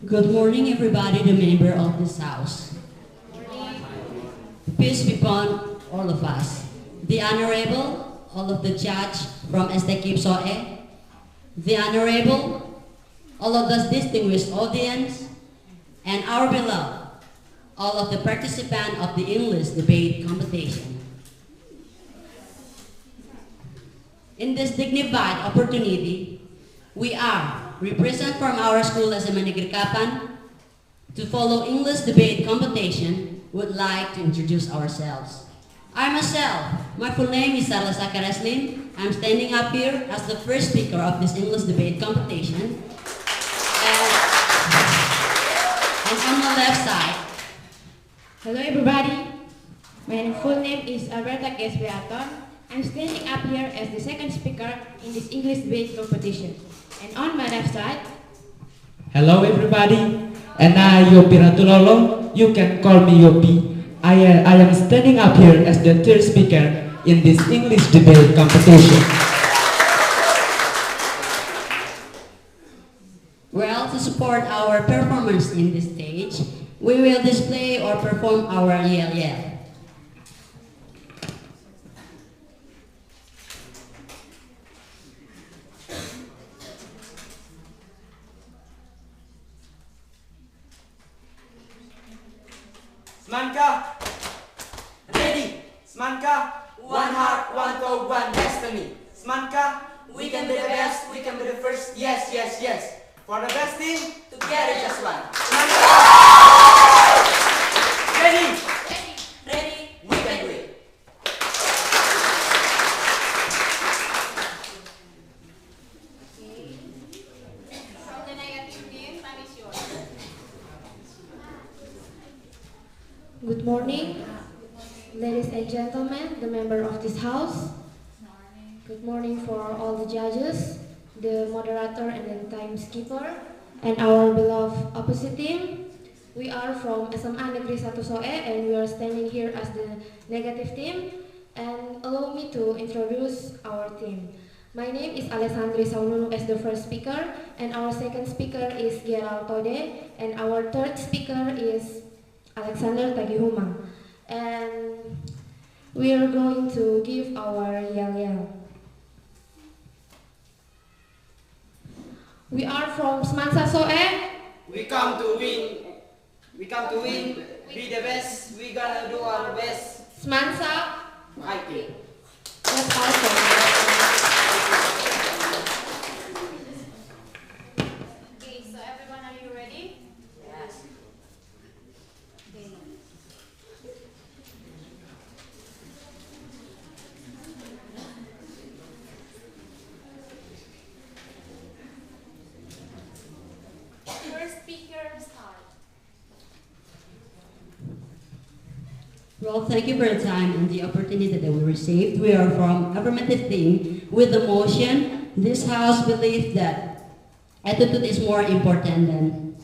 Good morning, everybody, the member of this house. Peace be upon all of us. The Honorable, all of the judge from STKIP SoE, the Honorable, all of the distinguished audience, and our beloved, all of the participants of the English debate competition. In this dignified opportunity, we are represent from our school SMAN KAPAN to follow English debate competition. Would like to introduce ourselves. I myself, my full name is Sarla Sakaraslin. I'm standing up here as the first speaker of this English debate competition. And on my left side, Hello everybody, my full name is Alberta Kesbeaton. I'm standing up here as the second speaker in this English debate competition. And on my left side, Hello everybody, and I Yopi Ratulolo. You can call me Yopi. I am standing up here as the third speaker in this English debate competition. well, to support our performance in this stage, we will display or perform our yell yell. SMANka, ready. SMANka, one heart, one goal, one destiny. SMANka, we can be the best, we can be the first. Yes, yes, yes. For the best team, together just one. SMANka, ready. Ready, we can do it. From the negative team, time is yours. good morning, ladies and gentlemen, the member of this house. Good morning for all the judges, the moderator and the timekeeper, and our beloved opposite team. We are from SMA Negeri 1 SoE and we are standing here as the negative team. And allow me to introduce our team. My name is Alessandri Saununu as the first speaker, and our second speaker is Gerald Tode, and our third speaker is Alexander Tagihuma. And we are going to give our yell yell. We are from SMAN SoE. We come to win. We come to win. Be the best. We gonna do our best. SMANSA. Fighting. That's all for Okay, so everyone, are you ready? Yes. Okay. First speaker, start. Well, thank you for the time and the opportunity that we received. We are from affirmative team with the motion. This house believes that attitude is more important than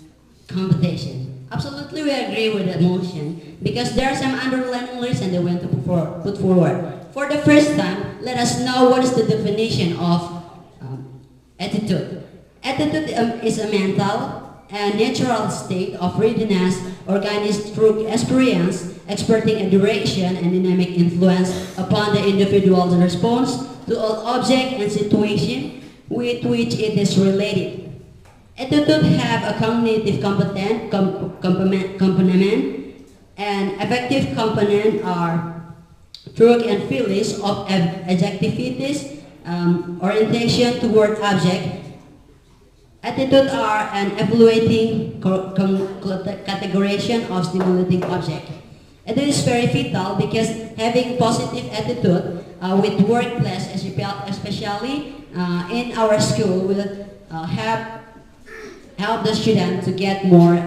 competition. Absolutely, we agree with that motion because there are some underlying reasons they want to put forward. For the first time, let us know what is the definition of attitude. Attitude is a mental and natural state of readiness organized through experience, exerting a direction and dynamic influence upon the individual's response to all object and situation with which it is related. Attitude have a cognitive component and affective component are truth and feelings of adjectivities, orientation toward object. Attitude are an evaluating categorization of stimulating object. It is very vital because having positive attitude with workplace, especially in our school, will help the student to get more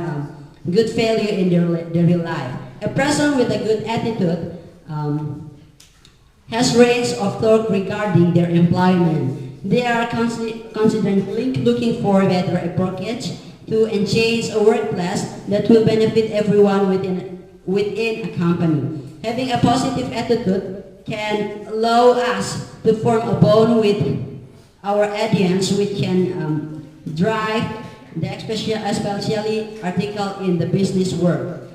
good value in their real life. A person with a good attitude has range of thought regarding their employment. They are constantly looking for better approach to engage a workplace that will benefit everyone within a company. Having a positive attitude can allow us to form a bond with our audience which can drive especially article in the business world.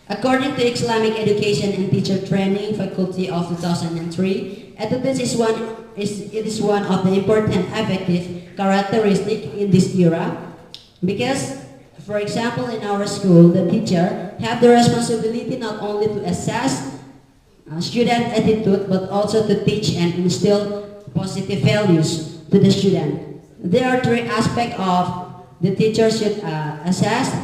According to Islamic Education and Teacher Training Faculty of 2003, attitude is one of the important effective characteristics in this era because, for example, in our school, the teacher have the responsibility not only to assess student attitude but also to teach and instill positive values to the student. There are three aspects of the teacher should assess.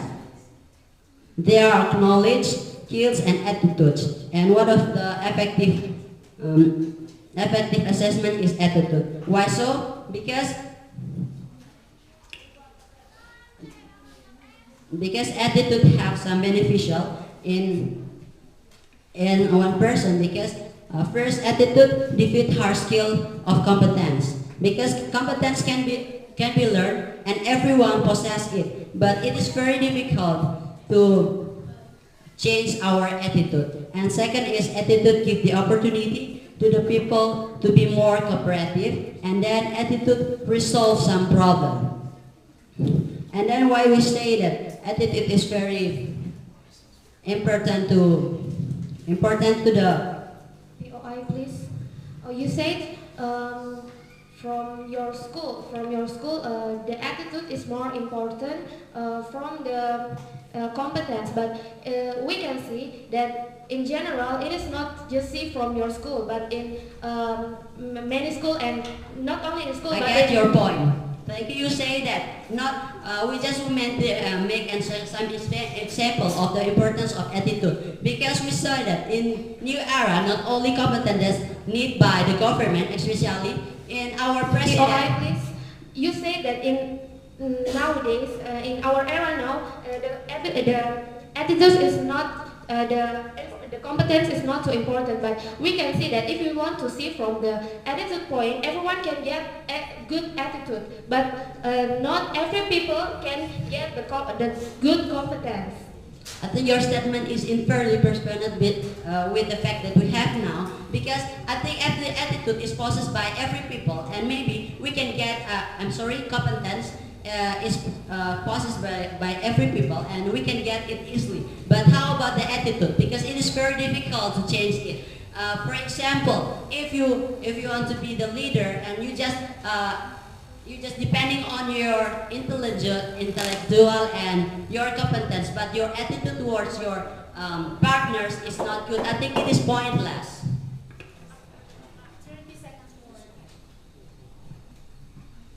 There are knowledge, skills, and attitudes. And one of the effective assessment is attitude. Why so? Because attitude have some beneficial in one person. Because first, attitude defeat hard skill of competence. Because competence can be learned and everyone possess it, but it is very difficult to change our attitude. And second is attitude give the opportunity to the people to be more cooperative, and then attitude resolve some problem. And then why we say that attitude is very important to the POI, please. Oh, you said from your school, the attitude is more important from the competence. But we can see that in general, it is not just see from your school, but in many schools, and not only in school. I but get your point. Like you say that not we just meant to make some example of the importance of attitude, because we saw that in new era not only competence need by the government, especially in our president. POI, please. You say that in nowadays in our era now the attitude is not the competence is not so important, but we can see that if we want to see from the attitude point, everyone can get a good attitude, but not every people can get the good competence. I think your statement is unfairly proportionate with the fact that we have now, because I think the attitude is possessed by every people, and maybe we can get competence is possessed by every people, and we can get it easily. But how about the attitude? Because it is very difficult to change it. For example, if you want to be the leader and you just depending on your intellectual and your competence, but your attitude towards your partners is not good, I think it is pointless. 30 seconds more.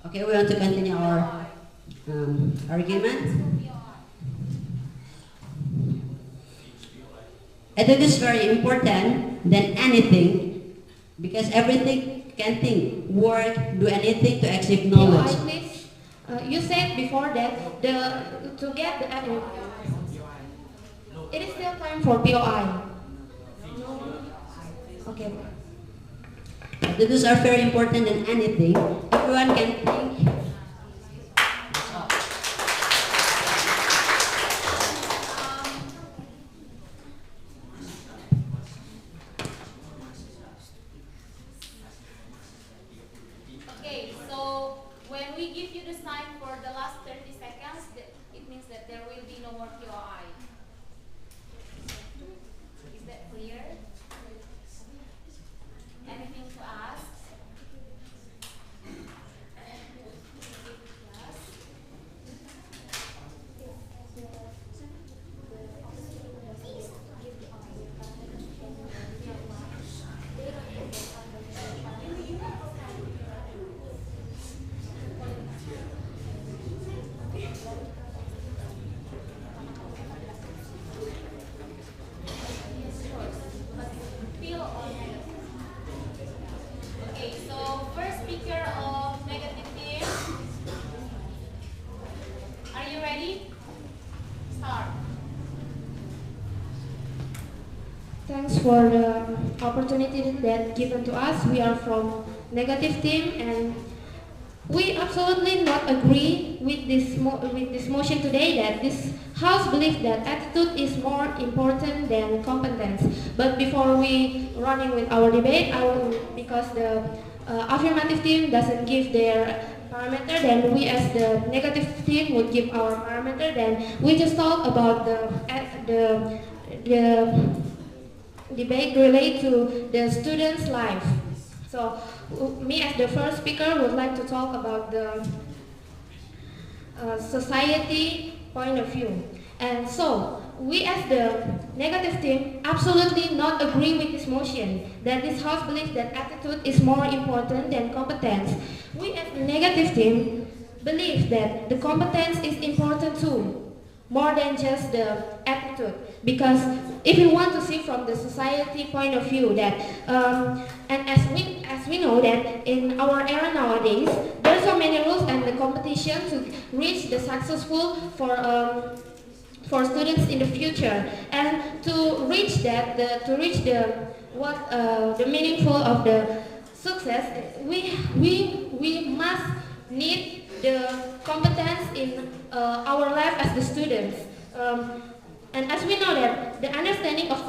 Okay, we want to continue our argument. Attitude is very important than anything, because everything can think, work, do anything to achieve knowledge. POI, please. You said before that to get the attitude, it is still time for POI. Okay. Attitudes are very important than anything. Everyone can think. Okay, so when we give you the sign for the last 30 seconds, it means that there will be no more QI. Is that clear? Anything to ask? Feel or negative? Okay, so first speaker of negative team. Are you ready? Start. Thanks for the opportunity that given to us. We are from negative team, and we absolutely not agree with this motion today, that this house believes that attitude is more important than competence. But before we running with our debate, because the affirmative team doesn't give their parameter, then we as the negative team would give our parameter, then we just talk about the debate related to the student's life. So me as the first speaker would like to talk about the society point of view. And so we as the negative team absolutely not agree with this motion that this house believes that attitude is more important than competence. We as the negative team believe that the competence is important too, more than just the attitude. Because if we want to see from the society point of view that, and as we know that in our era nowadays, there are so many rules and the competition to reach the successful for students in the future, and to reach that, the meaningful of the success, we must need the competence in our life as the students. And as we know that the understanding of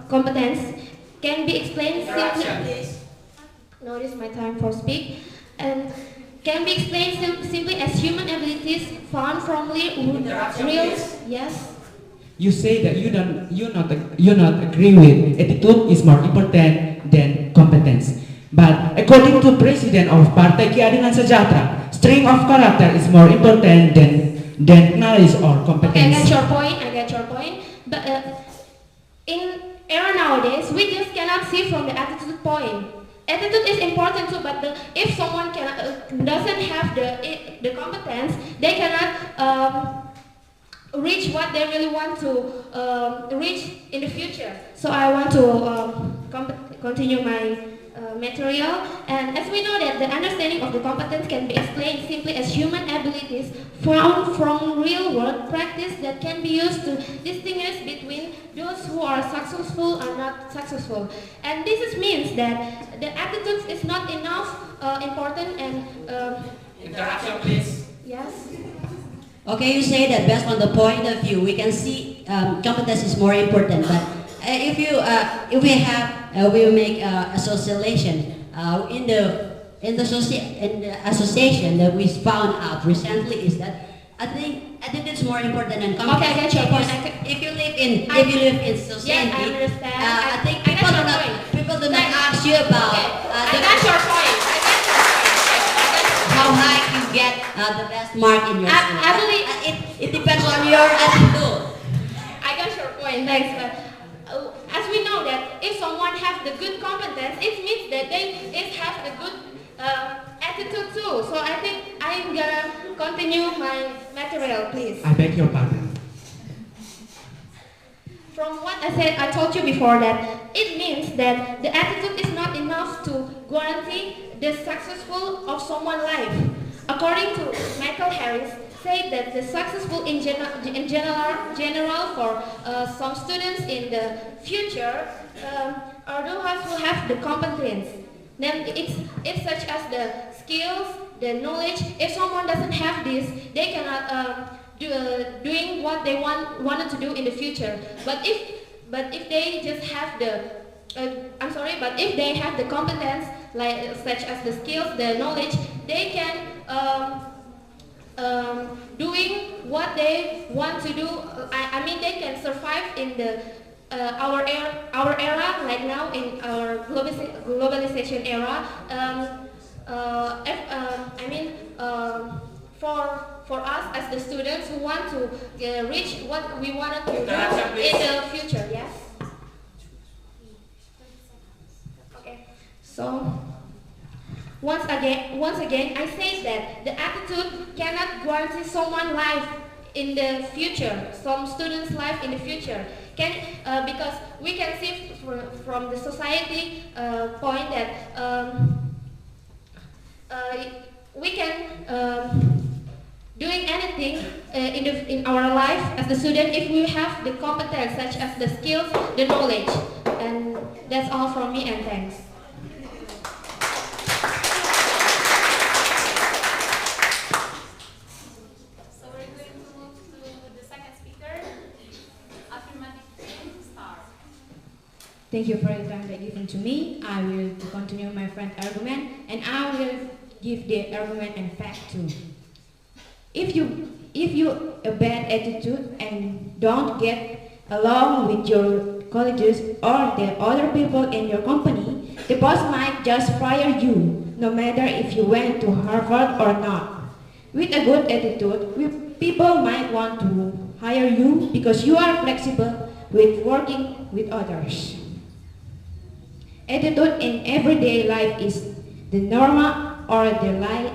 competence can be explained simply. Notice my time for speak. And can be explained simply as human abilities found from real. Yes. You say that you not agree with attitude is more important than competence. But according to President of Partai Keadilan Sejahtera, strength of character is more important than knowledge or competence. Okay, I get your point. But in era nowadays, we just cannot see from the attitude point. Attitude is important too, but if someone doesn't have the competence, they cannot reach what they really want to reach in the future. So I want to continue my material. And as we know that the understanding of the competence can be explained simply as human abilities found from real world practice that can be used to distinguish between those who are successful or not successful. And this means that the attitude is not enough important and Interruption, please. yes. Okay, you say that based on the point of view, we can see competence is more important. But if we make a socialization in the association that we found out recently is that I think it's more important than competence. Okay, I get your point. If you live in society, Yes, I understand. I think I get your point. people do not ask you about I got your point. how high you get the best mark in your school. I believe It depends on your attitude. I got your point. Thanks. But as we know that if someone has the good competence, it means that they have the good attitude too. So I think I'm gonna continue my material, please. I beg your pardon. From what I said, I told you before that it means that the attitude is not enough to guarantee the successful of someone's life. According to Michael Harris, said that the successful in general for some students in the future are those who have the competence. Then it's such as the skills, the knowledge. If someone doesn't have this, they cannot doing what they wanted to do in the future. But if they just have the but if they have the competence, like such as the skills, the knowledge, they can doing what they want to do. I mean, they can survive in the our era, like now in our globalization era. For us as the students who want to reach what we wanted to do in the future, yes. Okay, so once again, I say that the attitude cannot guarantee someone's life in the future, some students' life in the future. Because we can see from the society point that we can doing anything in our life as the student if we have the competence such as the skills, the knowledge. And that's all from me, and thanks. So we're going to move to the second speaker, affirmative team, Star. Thank you for the time that given to me. I will continue my friend's argument, and I will give the argument and fact too. If you a bad attitude and don't get along with your colleagues or the other people in your company, the boss might just fire you, no matter if you went to Harvard or not. With a good attitude, people might want to hire you because you are flexible with working with others. Attitude in everyday life is the norma or the like,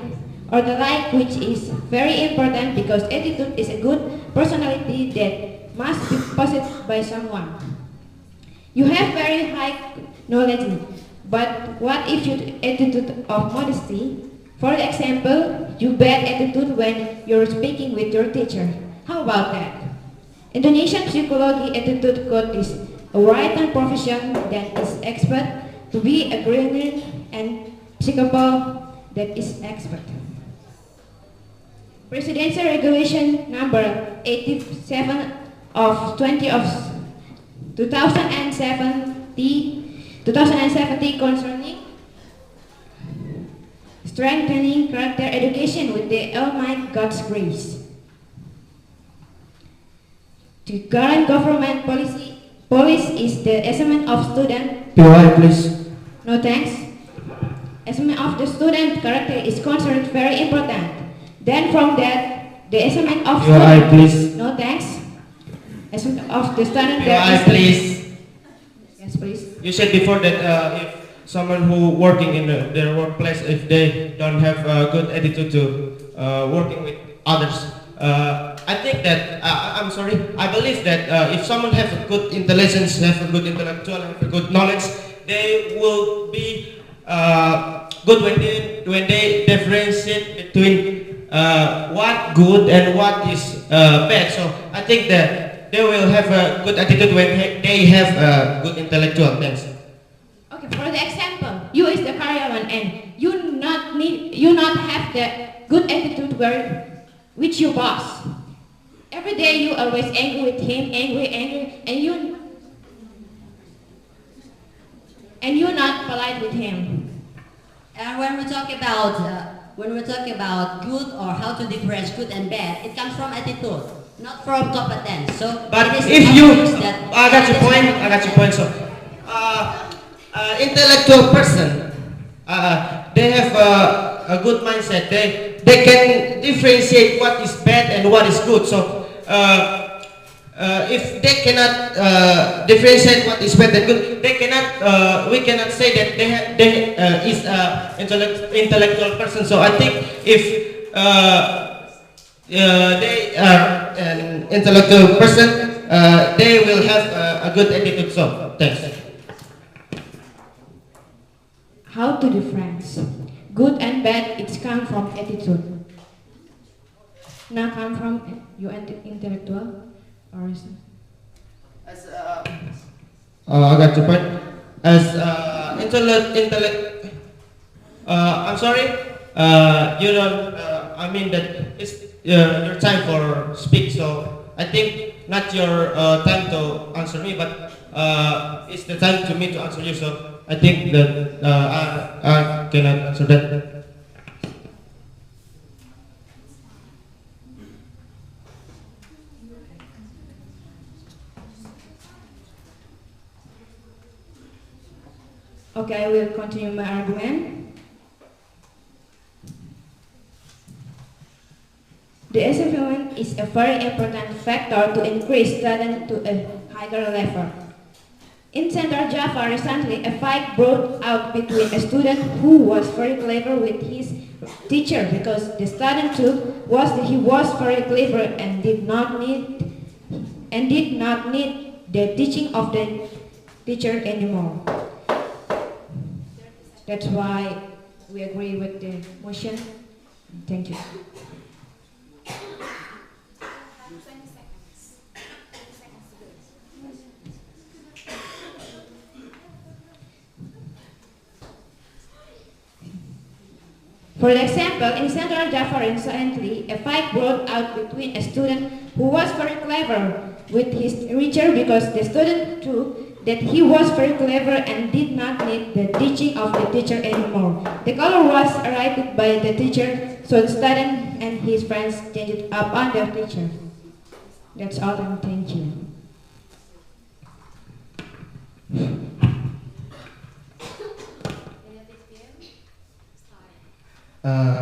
which is very important because attitude is a good personality that must be possessed by someone. You have very high knowledge, but what if your attitude of modesty? For example, you bad attitude when you're speaking with your teacher. How about that? Indonesian psychology attitude code is a written profession that is expert to be a grammar and psychopath that is expert. Presidential Regulation number 87 of 20 of 2070 concerning strengthening character education with the Almighty God's grace. The current government policy is the assessment of student. POI, please. No thanks. Assessment of the student character is considered very important. Then from that, the assessment of POI, student. please. No thanks. Assessment of the student. POI, please. Yes, please. You said before that if someone who working in their workplace, if they don't have a good attitude to working with others, I think that I'm sorry. I believe that if someone have a good intelligence, have a good intellectual, have a good knowledge, they will be good when they differentiate between what good and what is bad. So I think that they will have a good attitude when they have a good intellectual. Thanks. Okay, for the example, you is the karyawan and you not have the good attitude with your boss. Every day you always angry with him, angry, and you not polite with him. And when we talk about good or how to differentiate good and bad, it comes from attitude, not from competence. So, But it is if you, obvious that I got your point. I got your point. So, intellectual person, they have a good mindset. They can differentiate what is bad and what is good. So, if they cannot differentiate what is bad and good, they cannot. We cannot say that they is intellectual person. So I think if they are an intellectual person, they will have a good attitude. So thanks. How to difference good and bad? It's come from attitude. Not come from your intellectual or As I got your point. As I'm sorry. You don't. I mean that it's your time for speak. So I think not your time to answer me, but it's the time to me to answer you. So I think that I cannot answer that. Okay, I will continue my argument. The assessment is a very important factor to increase students to a higher level. In Central Java recently, a fight broke out between a student who was very clever with his teacher because the student too he was very clever and did not need the teaching of the teacher anymore. That's why we agree with the motion. Thank you. 20 seconds. 20 seconds to go. For example, in Central Java recently, a fight broke out between a student who was very clever with his teacher because the student too that he was very clever and did not need the teaching of the teacher anymore. The color was written by the teacher, so the student and his friends changed it up on their teacher. That's all, and thank you.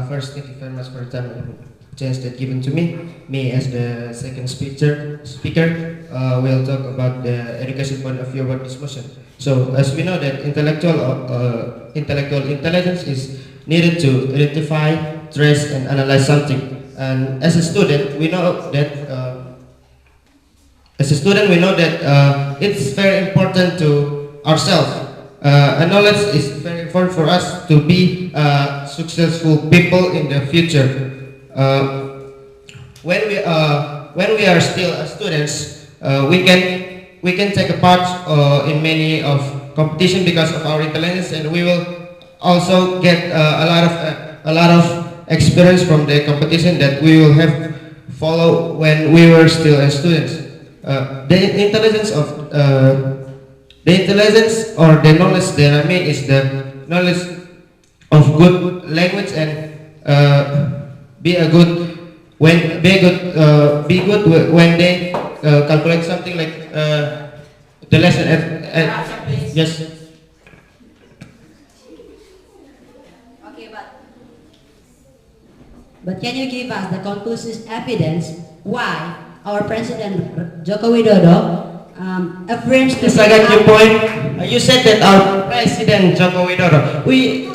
First, thank you very much for the time and chance that given to me. Me as the second speaker will talk about the education point of view about this motion. So, as we know that intellectual intelligence is needed to identify, trace, and analyze something. And as a student, we know that it's very important to ourselves. And knowledge is very important for us to be successful people in the future. When we are still students, we can take a part in many of competition because of our intelligence, and we will also get a lot of experience from the competition that we will have follow when we were still students. The intelligence or the knowledge that I mean is the knowledge of good language and be good when they calculate something like the lesson yes. Okay, but can you give us the conclusive evidence why our President Joko Widodo affirms to... Yes, I got your point. You said that our President Joko Widodo. We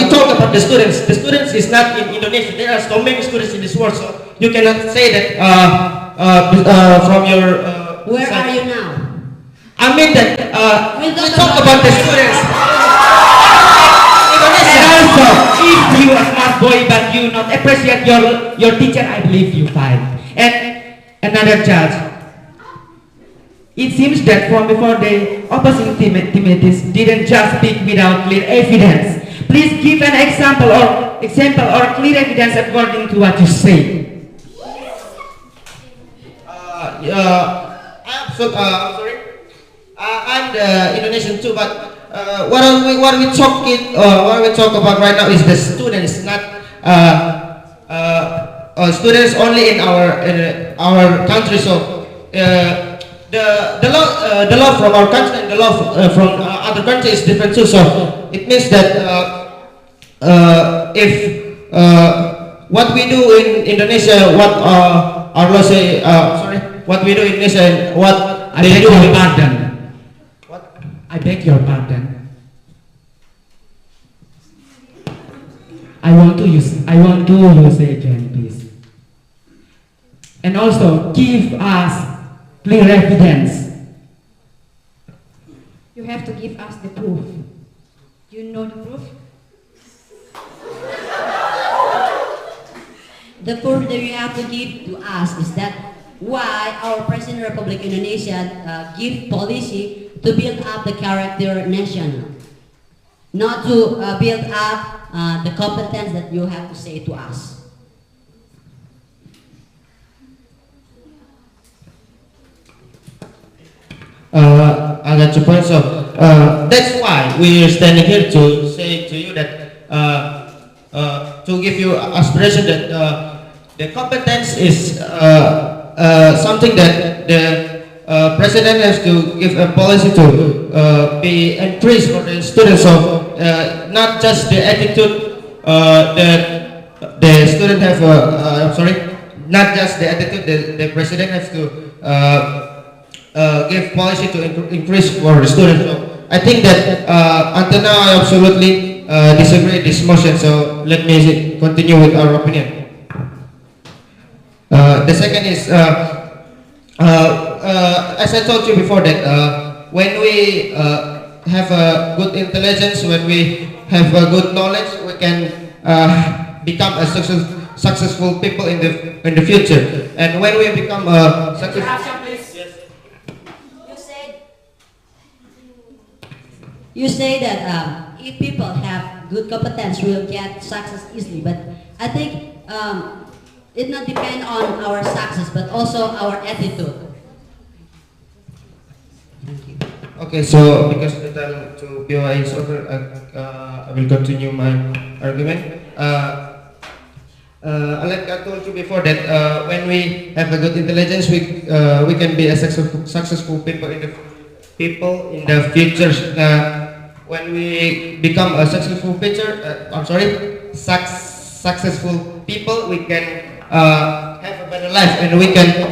talk about the students. The students is not in Indonesia. There are so many students in this world, so you cannot say that from your. Where side. are you now? I mean that we talk about the students. And also, if you are a smart boy but you not appreciate your teacher, I believe you fine. And another judge. It seems that from before the opposing teammates didn't just speak without clear evidence. Please give an example or clear evidence according to what you say. I'm sorry. I'm the Indonesian too, but what we talk about right now is the students, not students only in our country. So the law from our country and the law from other countries is different too. So it means that if what we do in Indonesia, what our law say, what we do in Indonesia and what I beg your pardon. What? I beg your pardon. I want to use again, please. And also give us clear evidence. You have to give us the proof. You know the proof? The proof that you have to give to us is that why our President of the Republic of Indonesia give policy to build up the character national, not to build up the competence that you have to say to us. I got your point. So that's why we are standing here to say to you that to give you aspiration that the competence is something that the president has to give a policy to be increased for the students. So not just the attitude that the student have. Not just the attitude the president has to give policy to increase for the students. So I think that until now I absolutely disagree with this motion. So let me continue with our opinion. The second is, as I told you before, that when we have a good intelligence, when we have a good knowledge, we can become a successful people in the future. And when we become successful. You say that if people have good competence, we'll get success easily. But I think it not depend on our success, but also our attitude. Thank you. Okay, so because the time to POI is over, I will continue my argument. Like I told you before that when we have a good intelligence, we can be a successful people in the future. When we become a successful successful people, we can have a better life, and we can.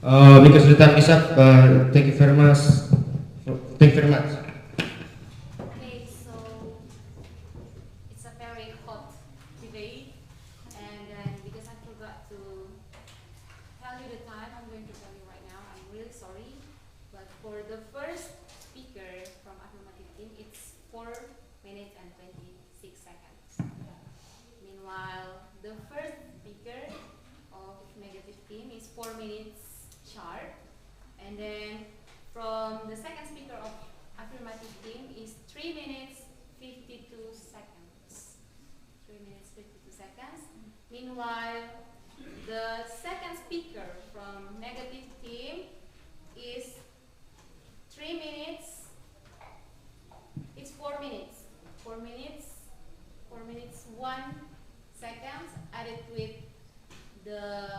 Because the time is up, thank you very much. Thank you very much. Okay, so it's a very hot debate, and then because I forgot to tell you the time, I'm going to tell you right now. I'm really sorry, but for the first speaker from affirmative team, it's 4 minutes and 26 seconds. Meanwhile, the first speaker of negative team is 4 minutes sharp, and then from the second speaker of affirmative team is 3 minutes 52 seconds. 3 minutes 52 seconds. Meanwhile, the second speaker from negative team is 3 minutes. It's 4 minutes. 4 minutes. 4 minutes 1 second added with the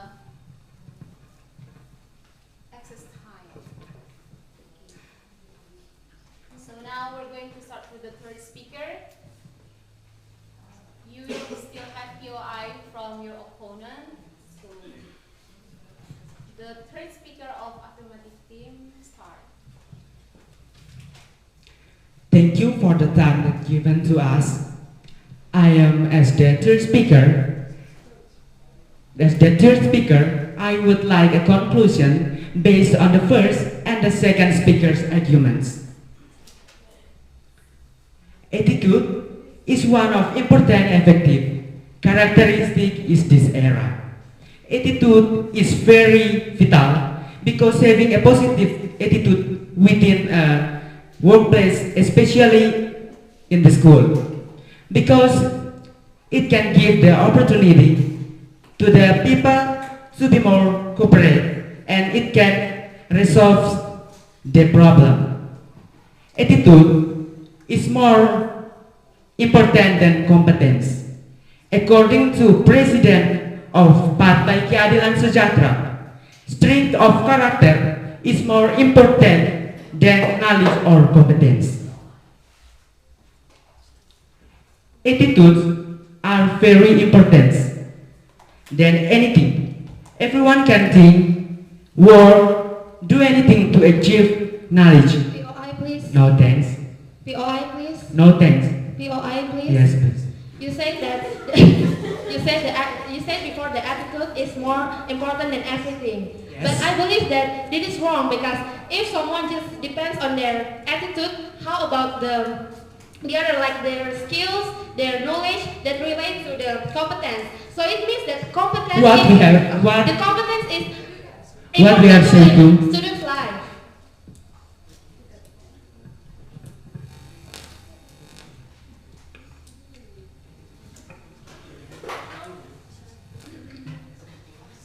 excess time. So now we're going to start with the third speaker. You will still have POI from your opponent. So the third speaker of affirmative team start. Thank you for the time that given to us. I am as the third speaker. As the third speaker, I would like a conclusion based on the first and the second speaker's arguments. Attitude is one of important and effective characteristic is this era. Attitude is very vital because having a positive attitude within a workplace, especially in the school, because it can give the opportunity to the people to be more cooperate, and it can resolve the problem. Attitude is more important than competence. According to President of Partai Keadilan Sejahtera, strength of character is more important than knowledge or competence. Attitudes are very important than anything. Everyone can think, work, do anything to achieve knowledge. POI, please. No thanks. POI, please. No thanks. POI, please. Yes, please. You said that you said before the attitude is more important than everything. Yes. But I believe that this is wrong because if someone just depends on their attitude, how about the other, like their skills, their knowledge that relate to the competence? So it means that competence What is, we have, what- the competence is What we have said important to- in students' life.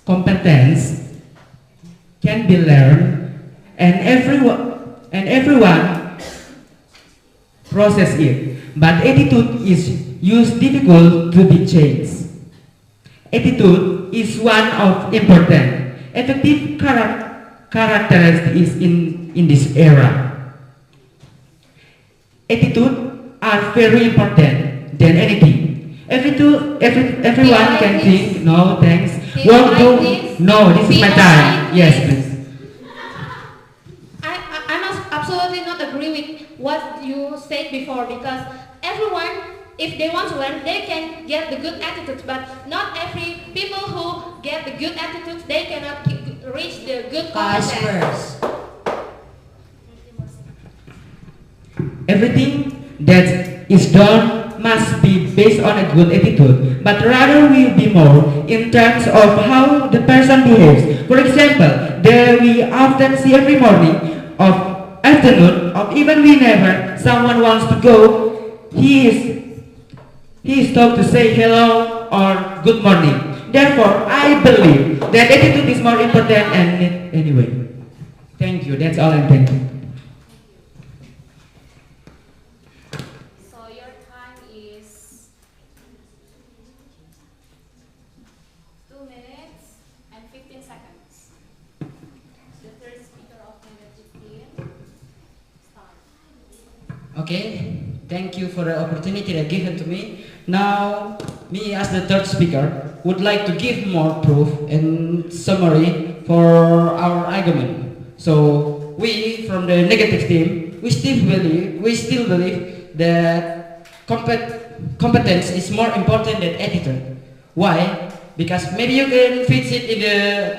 Competence can be learned, and everyone process it. But attitude is used difficult to be changed. Attitude is one of important, effective characteristics in this era. Attitude are very important than anything. Everyone can think, no thanks. What do? No, this is my time. Yes, please. I must absolutely not agree with what you said before because everyone, if they want to learn, they can get the good attitudes, but not every people who get the good attitudes, they cannot reach the good Vice competence. versa. Everything that is done must be based on a good attitude, but rather will be more in terms of how the person behaves. For example, there we often see every morning of afternoon of even whenever someone wants to go, he is taught to say hello or good morning. Therefore, I believe that attitude is more important and anyway. Thank you. That's all, and thank you. So your time is 2 minutes and 15 seconds. The third speaker of negative 15, start. Okay, thank you for the opportunity that given to me. Now, me as the third speaker would like to give more proof and summary for our argument. So we from the negative team, we still believe that competence is more important than attitude. Why? Because maybe you can fix it in the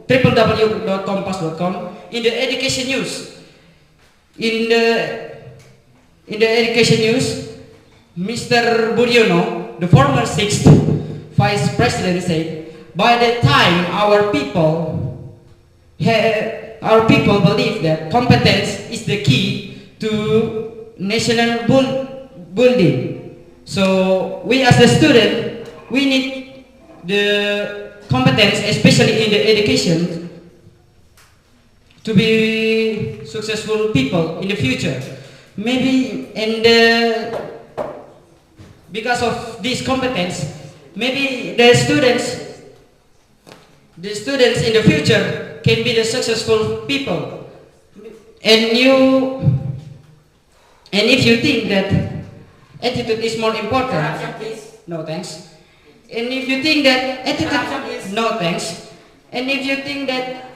www.kompas.com in the education news. In the education news, Mr. Budiono, the former 6th Vice President, said, by the time our people believe that competence is the key to national building. So we as the student, we need the competence, especially in the education, to be successful people in the future. Maybe because of this competence, maybe the students in the future can be the successful people. And if you think that attitude is more important, no thanks. And if you think that attitude, no thanks. And if you think that,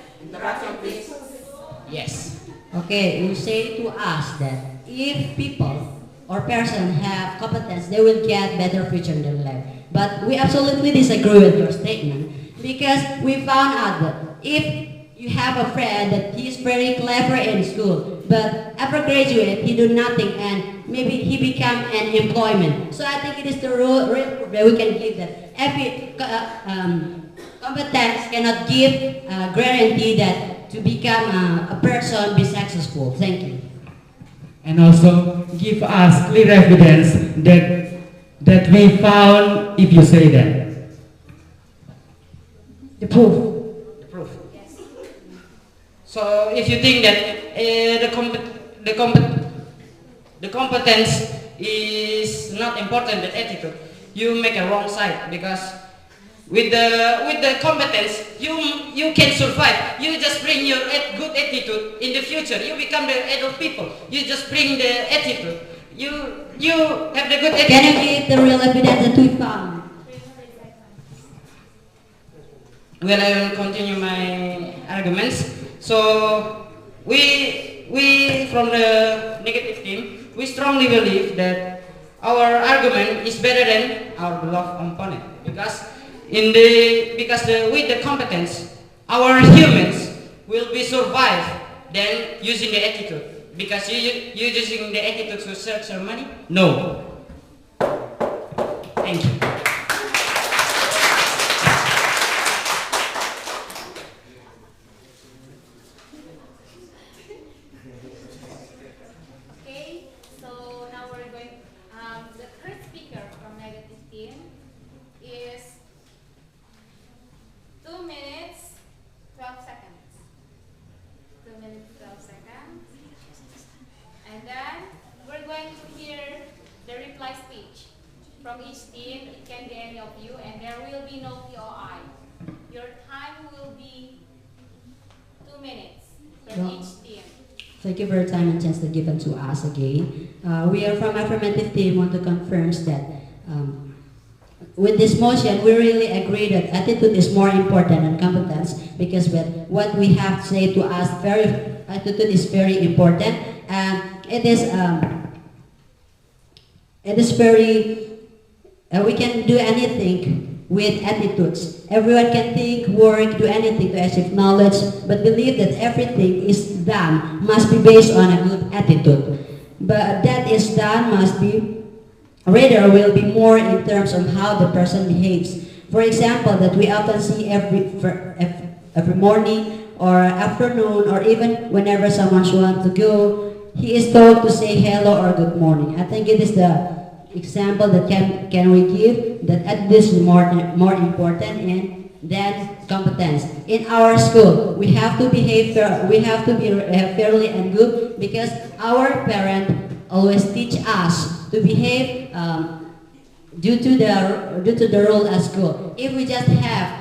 yes. Okay, you say to us that if people or person have competence, they will get better future in their life. But we absolutely disagree with your statement, because we found out that if you have a friend that he's very clever in school, but after graduate he do nothing and maybe he become an employment. So I think it is the real proof that we can give that every competence cannot give a guarantee that to become a person be successful. Thank you. And also give us clear evidence that we found if you say that. The proof. The proof. Yes. So if you think that the competence is not important than attitude, you make a wrong side, because with the competence you can survive. You just bring your good attitude in the future. You become the adult people. You just bring the attitude. You have the good attitude. Can you give the real evidence that we found? Well, I will continue my arguments. So we from the negative team, we strongly believe that our argument is better than our beloved opponent, because with the competence, our humans will be survive than using the attitude. Because you using the attitude to search your money? No. Thank you. Okay, so now we're going, the third speaker from negative team is 2 minutes, 12 seconds. 2 minutes, 12 seconds. And then we're going to hear the reply speech from each team. It can be any of you, and there will be no POI. Your time will be 2 minutes from each team. Thank you for your time and chance to given to us again. We are from affirmative team want to confirm that with this motion, we really agree that attitude is more important than competence, because with what we have to say to us, attitude is very important, and it is very, we can do anything with attitudes. Everyone can think, work, do anything to achieve knowledge, but believe that everything is done must be based on a good attitude. But that is done must be, rather will be more in terms of how the person behaves. For example, that we often see every morning or afternoon, or even whenever someone wants to go, he is told to say hello or good morning. I think it is the example that can we give that at this is more important and than competence. In our school, we have to behave we have to be fairly and good because our parents always teach us to behave due to the rule at school. If we just have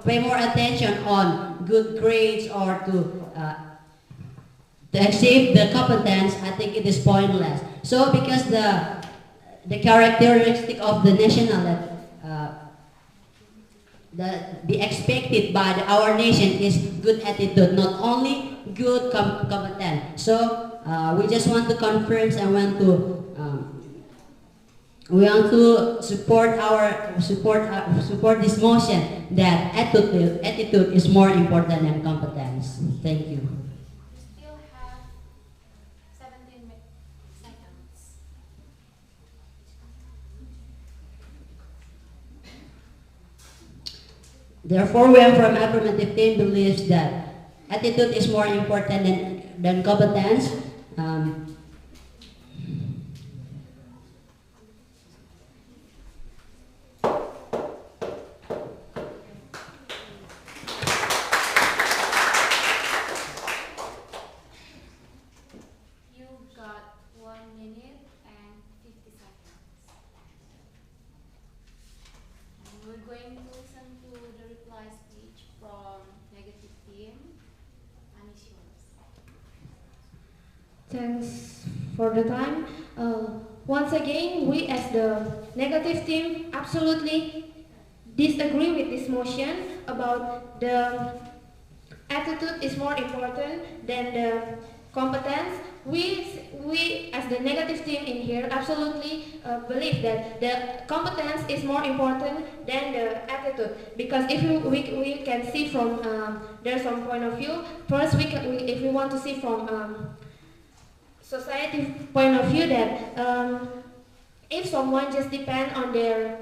pay more attention on good grades or to achieve the competence, I think it is pointless. So because the characteristic of the national that be expected by our nation is good attitude, not only good competence. So we just want to confirm and we want to support this motion that attitude is more important than competence. Thank you. Still have 17 seconds. Therefore, we are from affirmative team believes that attitude is more important than competence. You got 1 minute and 50 seconds. And we're going to listen to the reply speech from negative team. Anishio's. Thanks for the time. Once again, we as the negative team absolutely disagree with this motion about the attitude is more important than the competence. We as the negative team in here absolutely believe that the competence is more important than the attitude, because if we can see from there's some point of view. First, if we want to see from society point of view that if someone just depend on their